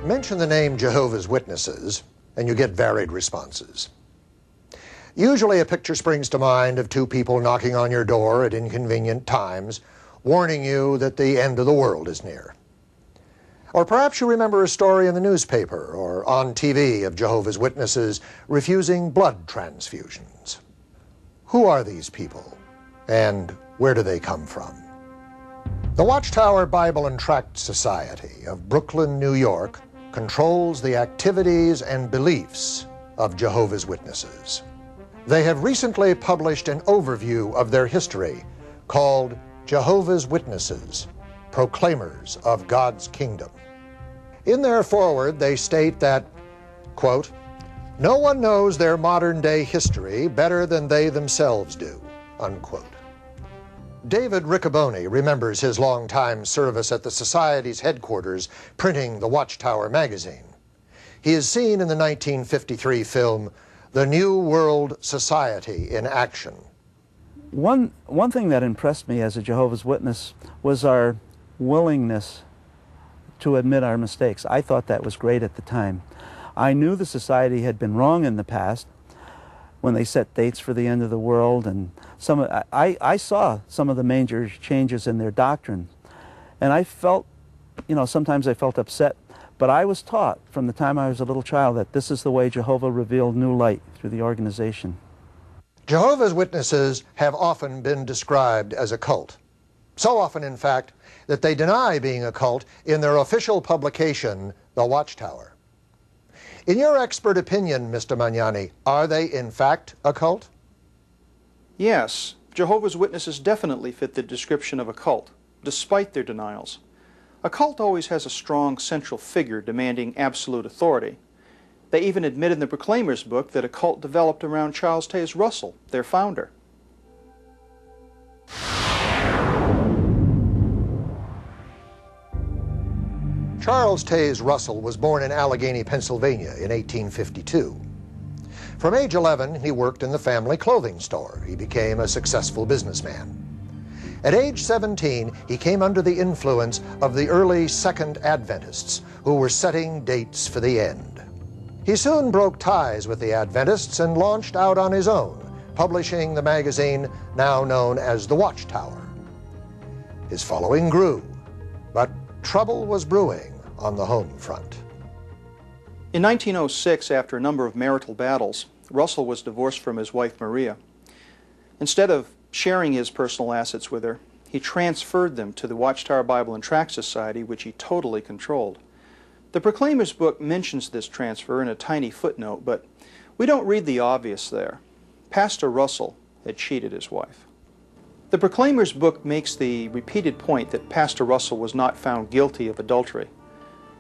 Mention the name Jehovah's Witnesses, and you get varied responses. Usually a picture springs to mind of two people knocking on your door at inconvenient times, warning you that the end of the world is near. Or perhaps you remember a story in the newspaper or on TV of Jehovah's Witnesses refusing blood transfusions. Who are these people, and where do they come from? The Watchtower Bible and Tract Society of Brooklyn, New York, controls the activities and beliefs of Jehovah's Witnesses. They have recently published an overview of their history called Jehovah's Witnesses, Proclaimers of God's Kingdom. In their foreword, they state that, quote, "No one knows their modern-day history better than they themselves do," unquote. David Riccoboni remembers his long-time service at the Society's headquarters printing the Watchtower magazine. He is seen in the 1953 film The New World Society in Action. One thing that impressed me as a Jehovah's Witness was our willingness to admit our mistakes. I thought that was great at the time. I knew the Society had been wrong in the past when they set dates for the end of the world, and I saw some of the major changes in their doctrine, and I felt, sometimes I felt upset, but I was taught from the time I was a little child that this is the way Jehovah revealed new light through the organization. Jehovah's Witnesses have often been described as a cult. So often, in fact, that they deny being a cult in their official publication, The Watchtower. In your expert opinion, Mr. Magnani, are they in fact a cult? Yes, Jehovah's Witnesses definitely fit the description of a cult, despite their denials. A cult always has a strong central figure demanding absolute authority. They even admit in the Proclaimers book that a cult developed around Charles Taze Russell, their founder. Charles Taze Russell was born in Allegheny, Pennsylvania in 1852. From age 11, he worked in the family clothing store. He became a successful businessman. At age 17, he came under the influence of the early Second Adventists, who were setting dates for the end. He soon broke ties with the Adventists and launched out on his own, publishing the magazine now known as the Watchtower. His following grew, but trouble was brewing on the home front. In 1906, after a number of marital battles, Russell was divorced from his wife Maria. Instead of sharing his personal assets with her, he transferred them to the Watchtower Bible and Tract Society, which he totally controlled. The Proclaimers book mentions this transfer in a tiny footnote, but we don't read the obvious there. Pastor Russell had cheated his wife. The Proclaimers book makes the repeated point that Pastor Russell was not found guilty of adultery.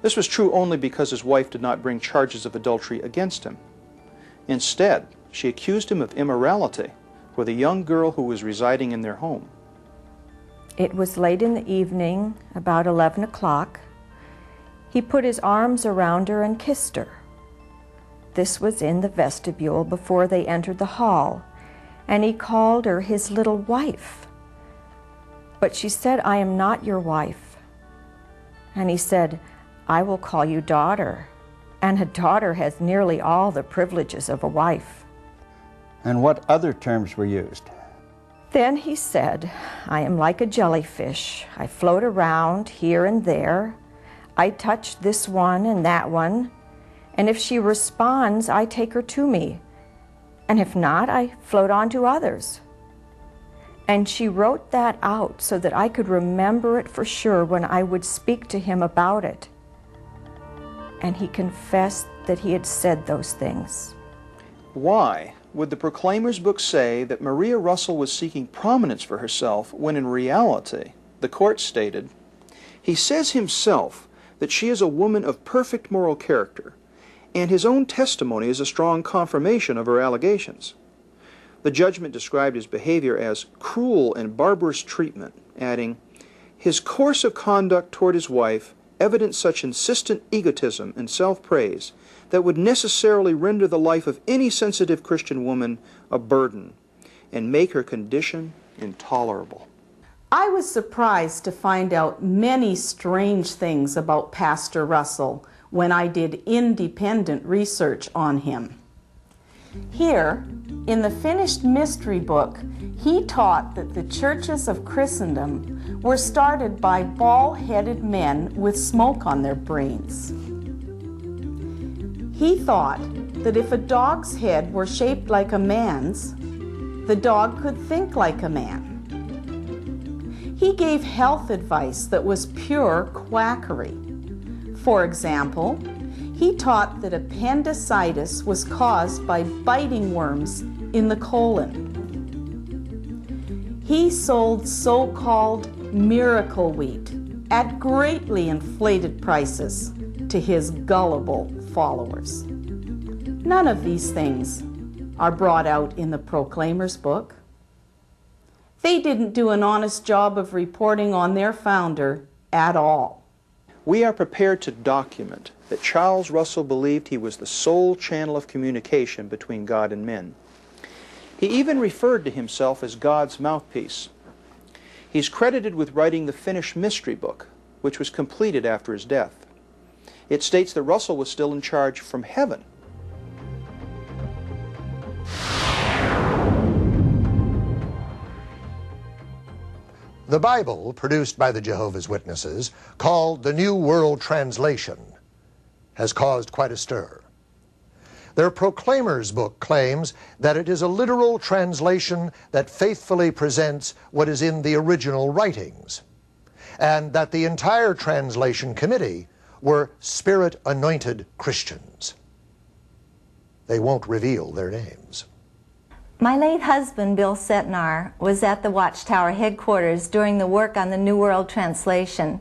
This was true only because his wife did not bring charges of adultery against him. Instead, she accused him of immorality with a young girl who was residing in their home. It was late in the evening, about 11 o'clock. He put his arms around her and kissed her. This was in the vestibule before they entered the hall, and he called her his little wife. But she said, "I am not your wife." And he said, "I will call you daughter, and a daughter has nearly all the privileges of a wife." And what other terms were used? Then he said, "I am like a jellyfish. I float around here and there. I touch this one and that one, and if she responds, I take her to me, and if not, I float on to others." And she wrote that out so that I could remember it for sure when I would speak to him about it. And he confessed that he had said those things. Why would the Proclaimers book say that Maria Russell was seeking prominence for herself when in reality, the court stated, he says himself that she is a woman of perfect moral character, and his own testimony is a strong confirmation of her allegations. The judgment described his behavior as cruel and barbarous treatment, adding, his course of conduct toward his wife evidenced such insistent egotism and self-praise that would necessarily render the life of any sensitive Christian woman a burden and make her condition intolerable. I was surprised to find out many strange things about Pastor Russell when I did independent research on him. Here, in the finished mystery book, he taught that the churches of Christendom were started by bald-headed men with smoke on their brains. He thought that if a dog's head were shaped like a man's, the dog could think like a man. He gave health advice that was pure quackery. For example, he taught that appendicitis was caused by biting worms in the colon. He sold so-called miracle wheat at greatly inflated prices to his gullible followers. None of these things are brought out in the Proclaimer's book. They didn't do an honest job of reporting on their founder at all. We are prepared to document that Charles Russell believed he was the sole channel of communication between God and men. He even referred to himself as God's mouthpiece. He's credited with writing the finished mystery book, which was completed after his death. It states that Russell was still in charge from heaven. The Bible, produced by the Jehovah's Witnesses, called the New World Translation, has caused quite a stir. Their Proclaimer's book claims that it is a literal translation that faithfully presents what is in the original writings, and that the entire translation committee were Spirit-anointed Christians. They won't reveal their names. My late husband, Bill Setnar, was at the Watchtower headquarters during the work on the New World Translation.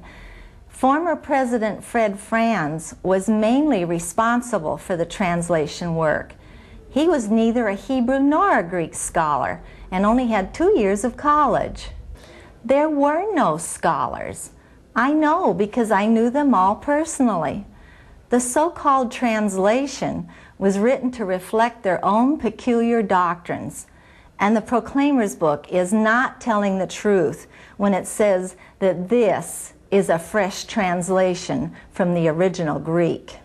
Former President Fred Franz was mainly responsible for the translation work. He was neither a Hebrew nor a Greek scholar and only had 2 years of college. There were no scholars. I know because I knew them all personally. The so-called translation was written to reflect their own peculiar doctrines, and the Proclaimer's book is not telling the truth when it says that this is a fresh translation from the original Greek.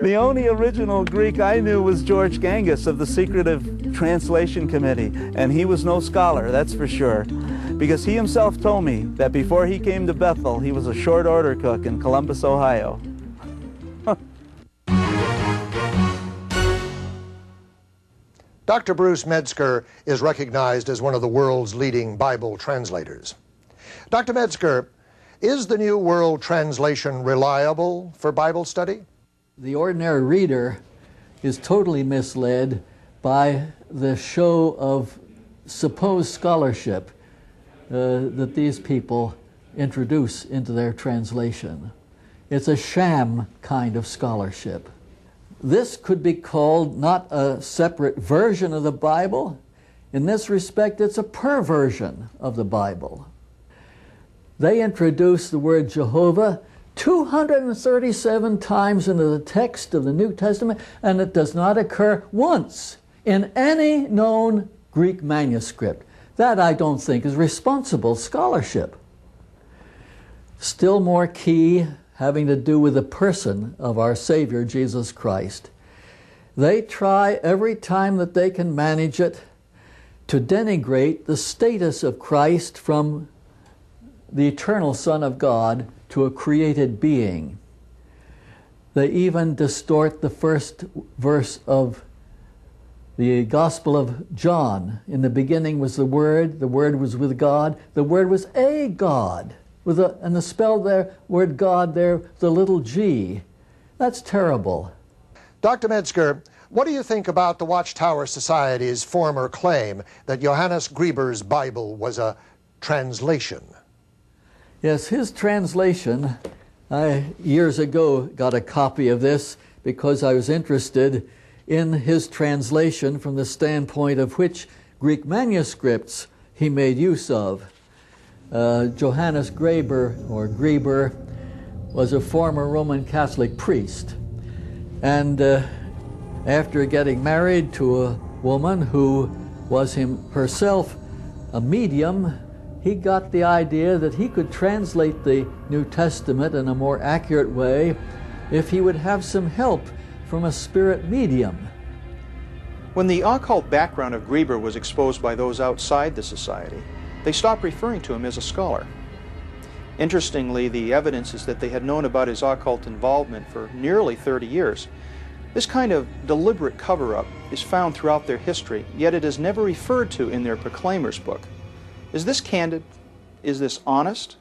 The only original Greek I knew was George Gangas of the Secretive Translation Committee, and he was no scholar, that's for sure, because he himself told me that before he came to Bethel, he was a short order cook in Columbus, Ohio. Dr. Bruce Metzger is recognized as one of the world's leading Bible translators. Dr. Metzger, is the New World Translation reliable for Bible study? The ordinary reader is totally misled by the show of supposed scholarship that these people introduce into their translation. It's a sham kind of scholarship. This could be called not a separate version of the Bible. In this respect, it's a perversion of the Bible. They introduce the word Jehovah 237 times into the text of the New Testament, and it does not occur once in any known Greek manuscript. That, I don't think, is responsible scholarship. Still more key, having to do with the person of our Savior, Jesus Christ. They try every time that they can manage it to denigrate the status of Christ from the eternal Son of God to a created being. They even distort the first verse of the Gospel of John. In the beginning was the Word was with God, the Word was a God. And the spell there, word God there, the little g. That's terrible. Dr. Metzger, what do you think about the Watchtower Society's former claim that Johannes Grieber's Bible was a translation? Yes, his translation, I years ago got a copy of this because I was interested in his translation from the standpoint of which Greek manuscripts he made use of. Johannes Grieber was a former Roman Catholic priest, and after getting married to a woman who was herself a medium, he got the idea that he could translate the New Testament in a more accurate way if he would have some help from a spirit medium. When the occult background of Grieber was exposed by those outside the society, they stopped referring to him as a scholar. Interestingly, the evidence is that they had known about his occult involvement for nearly 30 years. This kind of deliberate cover-up is found throughout their history, yet it is never referred to in their Proclaimer's book. Is this candid? Is this honest?